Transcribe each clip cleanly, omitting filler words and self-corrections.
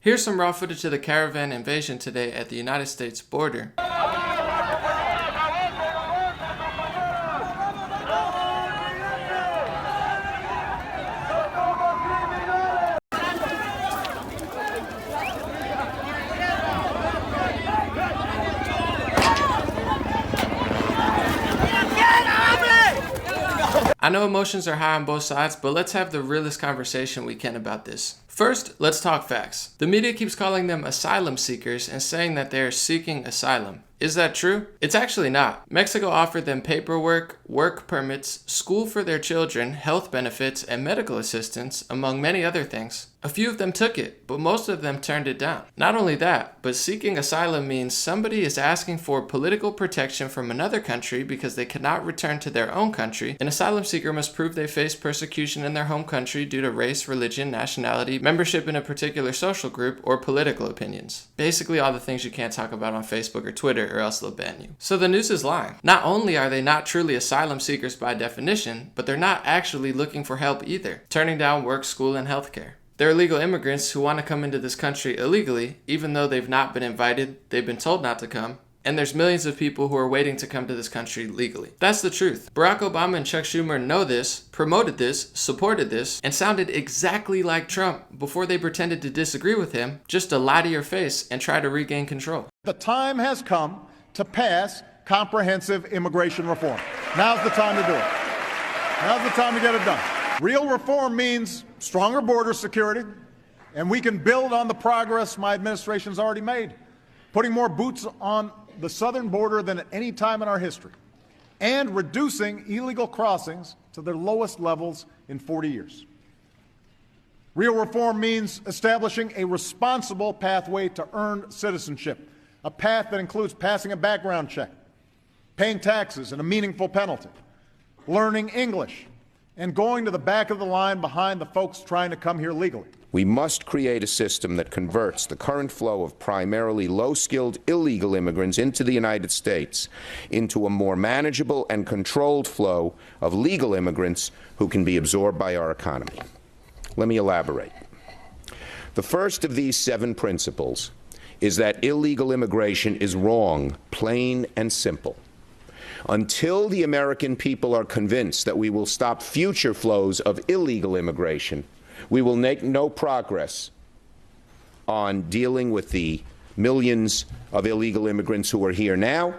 Here's some raw footage of the Caravan invasion today at the United States border. I know emotions are high on both sides, but let's have the realest conversation we can about this. First, let's talk facts. The media keeps calling them asylum seekers and saying that they are seeking asylum. Is that true? It's actually not. Mexico offered them paperwork, work permits, school for their children, health benefits, and medical assistance, among many other things. A few of them took it, but most of them turned it down. Not only that, but seeking asylum means somebody is asking for political protection from another country because they cannot return to their own country. An asylum seeker must prove they face persecution in their home country due to race, religion, nationality, membership in a particular social group, or political opinions. Basically all the things you can't talk about on Facebook or Twitter, or else they'll ban you. So the news is lying. Not only are they not truly asylum seekers by definition, but they're not actually looking for help either, turning down work, school, and healthcare. They're illegal immigrants who want to come into this country illegally, even though they've not been invited, they've been told not to come, and there's millions of people who are waiting to come to this country legally. That's the truth. Barack Obama and Chuck Schumer know this, promoted this, supported this, and sounded exactly like Trump before they pretended to disagree with him, just to lie to your face and try to regain control. The time has come to pass comprehensive immigration reform. Now's the time to do it. Now's the time to get it done. Real reform means stronger border security, and we can build on the progress my administration's already made, putting more boots on the southern border than at any time in our history, and reducing illegal crossings to their lowest levels in 40 years. Real reform means establishing a responsible pathway to earn citizenship, a path that includes passing a background check, paying taxes and a meaningful penalty, learning English, and going to the back of the line behind the folks trying to come here legally. We must create a system that converts the current flow of primarily low-skilled illegal immigrants into the United States into a more manageable and controlled flow of legal immigrants who can be absorbed by our economy. Let me elaborate. The first of these 7 principles is that illegal immigration is wrong, plain and simple. Until the American people are convinced that we will stop future flows of illegal immigration, we will make no progress on dealing with the millions of illegal immigrants who are here now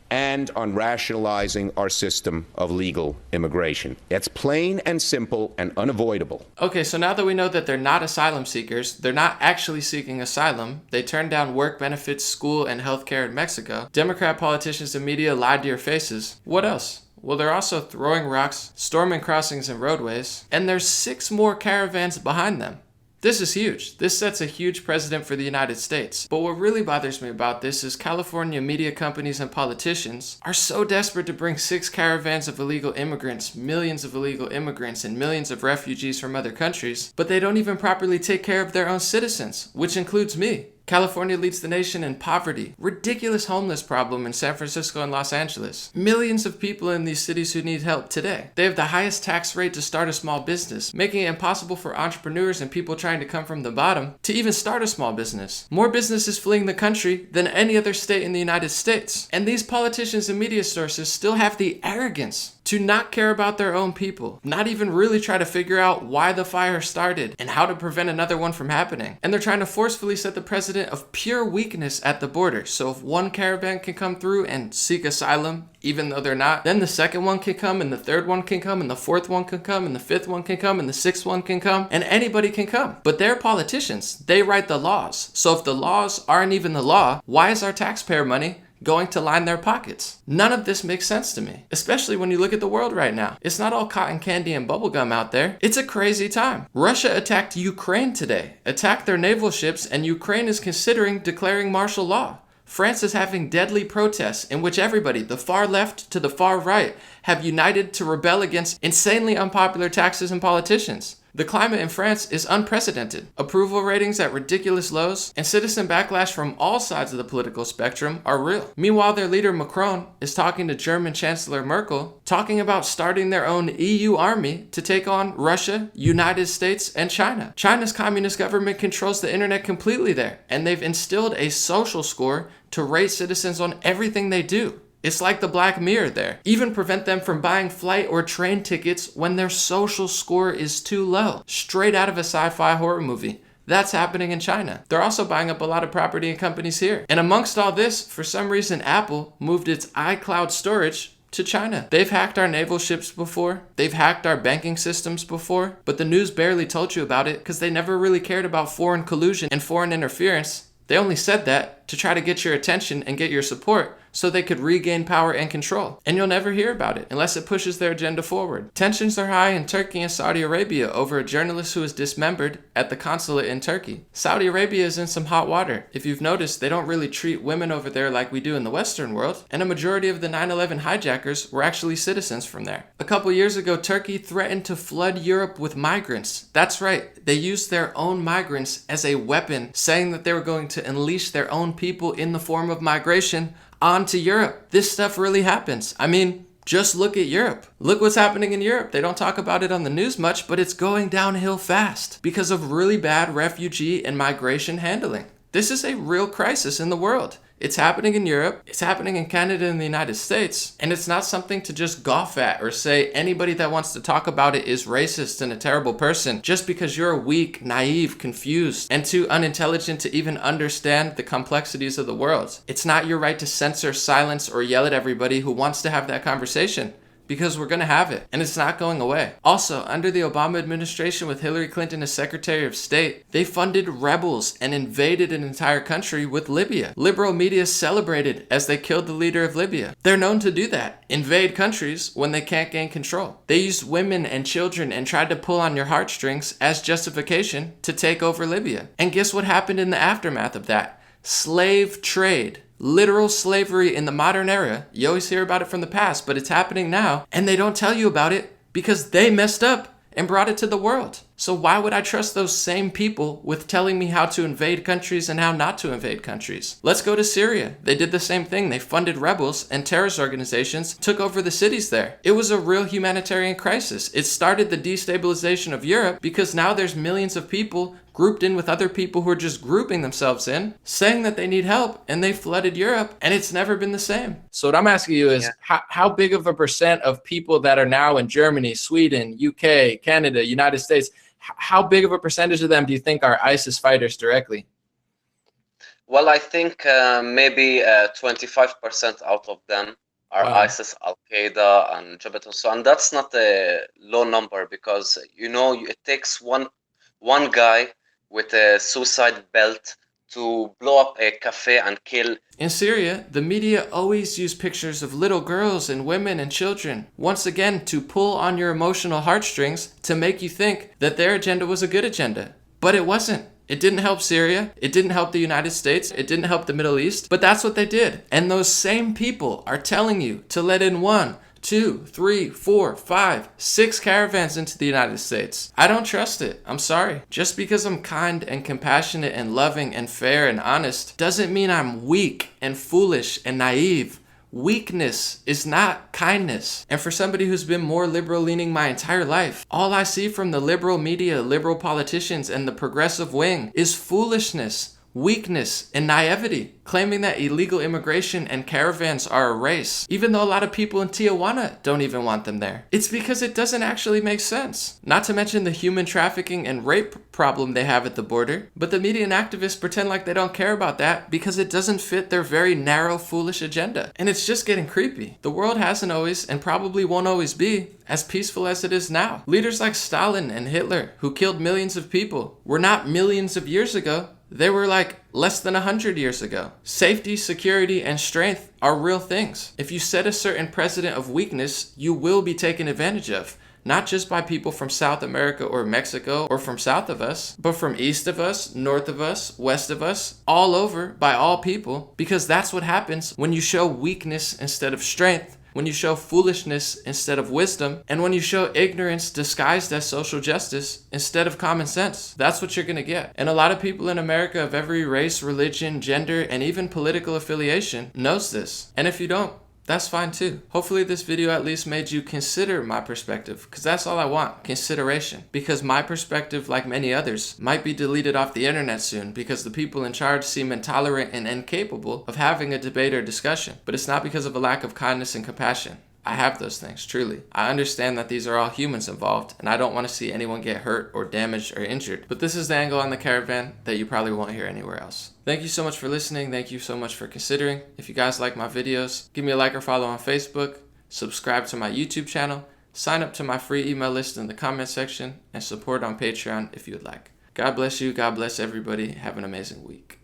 and on rationalizing our system of legal immigration. It's plain and simple and unavoidable. Okay, so now that we know that they're not asylum seekers, they're not actually seeking asylum, they turned down work benefits, school, and healthcare in Mexico, Democrat politicians and media lied to your faces. What else? Well, they're also throwing rocks, storming crossings and roadways, and there's 6 more caravans behind them. This is huge. This sets a huge precedent for the United States. But what really bothers me about this is California media companies and politicians are so desperate to bring 6 caravans of illegal immigrants, millions of illegal immigrants, and millions of refugees from other countries, but they don't even properly take care of their own citizens, which includes me. California leads the nation in poverty, ridiculous homeless problem in San Francisco and Los Angeles. Millions of people in these cities who need help today. They have the highest tax rate to start a small business, making it impossible for entrepreneurs and people trying to come from the bottom to even start a small business. More businesses fleeing the country than any other state in the United States. And these politicians and media sources still have the arrogance to not care about their own people, not even really try to figure out why the fire started and how to prevent another one from happening. And they're trying to forcefully set the precedent of pure weakness at the border. So if one caravan can come through and seek asylum, even though they're not, then the second one can come, and the third one can come, and the fourth one can come, and the fifth one can come, and the sixth one can come, and anybody can come. But they're politicians. They write the laws. So if the laws aren't even the law, why is our taxpayer money going to line their pockets? None of this makes sense to me, especially when you look at the world right now. It's not all cotton candy and bubblegum out there. It's a crazy time. Russia attacked Ukraine today, attacked their naval ships, and Ukraine is considering declaring martial law. France is having deadly protests in which everybody, the far left to the far right, have united to rebel against insanely unpopular taxes and politicians. The climate in France is unprecedented. Approval ratings at ridiculous lows, and citizen backlash from all sides of the political spectrum are real. Meanwhile, their leader Macron is talking to German Chancellor Merkel, talking about starting their own EU army to take on Russia, United States, and China. China's communist government controls the internet completely there, and they've instilled a social score to rate citizens on everything they do. It's like the Black Mirror there. Even prevent them from buying flight or train tickets when their social score is too low. Straight out of a sci-fi horror movie. That's happening in China. They're also buying up a lot of property and companies here. And amongst all this, for some reason, Apple moved its iCloud storage to China. They've hacked our naval ships before. They've hacked our banking systems before. But the news barely told you about it because they never really cared about foreign collusion and foreign interference. They only said that to try to get your attention and get your support so they could regain power and control. And you'll never hear about it unless it pushes their agenda forward. Tensions are high in Turkey and Saudi Arabia over a journalist who was dismembered at the consulate in Turkey. Saudi Arabia is in some hot water. If you've noticed, they don't really treat women over there like we do in the Western world, and a majority of the 9/11 hijackers were actually citizens from there. A couple years ago, Turkey threatened to flood Europe with migrants. That's right, they used their own migrants as a weapon, saying that they were going to unleash their own people in the form of migration onto Europe. This stuff really happens. I mean, just look at Europe. Look what's happening in Europe. They don't talk about it on the news much, but it's going downhill fast because of really bad refugee and migration handling. This is a real crisis in the world. It's happening in Europe, it's happening in Canada and the United States, and it's not something to just scoff at or say anybody that wants to talk about it is racist and a terrible person just because you're weak, naive, confused, and too unintelligent to even understand the complexities of the world. It's not your right to censor, silence, or yell at everybody who wants to have that conversation. Because we're going to have it, and it's not going away. Also, under the Obama administration with Hillary Clinton as Secretary of State, they funded rebels and invaded an entire country with Libya. Liberal media celebrated as they killed the leader of Libya. They're known to do that, invade countries when they can't gain control. They used women and children and tried to pull on your heartstrings as justification to take over Libya. And guess what happened in the aftermath of that? Slave trade. Literal slavery in the modern era. You always hear about it from the past, but it's happening now, and they don't tell you about it because they messed up and brought it to the world. So why would I trust those same people with telling me how to invade countries and how not to invade countries? Let's go to Syria. They did the same thing. They funded rebels and terrorist organizations, took over the cities there. It was a real humanitarian crisis. It started the destabilization of Europe because now there's millions of people grouped in with other people who are just grouping themselves in, saying that they need help, and they flooded Europe, and it's never been the same. So what I'm asking you is, how big of a percent of people that are now in Germany, Sweden, UK, Canada, United States, how big of a percentage of them do you think are ISIS fighters directly? Well, I think maybe 25% out of them are ISIS, Al-Qaeda, and Jabhat al-Nusra. And that's not a low number because, you know, it takes one guy with a suicide belt to blow up a cafe and kill. In Syria, the media always use pictures of little girls and women and children, once again to pull on your emotional heartstrings to make you think that their agenda was a good agenda. But it wasn't. It didn't help Syria. It didn't help the United States. It didn't help the Middle East. But that's what they did. And those same people are telling you to let in 1, 2, 3, 4, 5, 6 caravans into the United States. I don't trust it. I'm sorry. Just because I'm kind and compassionate and loving and fair and honest doesn't mean I'm weak and foolish and naive. Weakness is not kindness. And for somebody who's been more liberal leaning my entire life, all I see from the liberal media, liberal politicians, and the progressive wing is foolishness, weakness, and naivety, claiming that illegal immigration and caravans are a race, even though a lot of people in Tijuana don't even want them there. It's because it doesn't actually make sense. Not to mention the human trafficking and rape problem they have at the border, but the media and activists pretend like they don't care about that because it doesn't fit their very narrow, foolish agenda. And it's just getting creepy. The world hasn't always, and probably won't always be, as peaceful as it is now. Leaders like Stalin and Hitler, who killed millions of people, were not millions of years ago. They were like less than 100 years ago. Safety, security, and strength are real things. If you set a certain precedent of weakness, you will be taken advantage of. Not just by people from South America or Mexico or from south of us, but from east of us, north of us, west of us, all over by all people, because that's what happens when you show weakness instead of strength, when you show foolishness instead of wisdom, and when you show ignorance disguised as social justice instead of common sense. That's what you're gonna get. And a lot of people in America of every race, religion, gender, and even political affiliation knows this. And if you don't, that's fine too. Hopefully this video at least made you consider my perspective, because that's all I want, consideration. Because my perspective, like many others, might be deleted off the internet soon because the people in charge seem intolerant and incapable of having a debate or discussion. But it's not because of a lack of kindness and compassion. I have those things, truly. I understand that these are all humans involved, and I don't want to see anyone get hurt or damaged or injured. But this is the angle on the Caravan that you probably won't hear anywhere else. Thank you so much for listening. Thank you so much for considering. If you guys like my videos, give me a like or follow on Facebook, subscribe to my YouTube channel, sign up to my free email list in the comment section, and support on Patreon if you would like. God bless you. God bless everybody. Have an amazing week.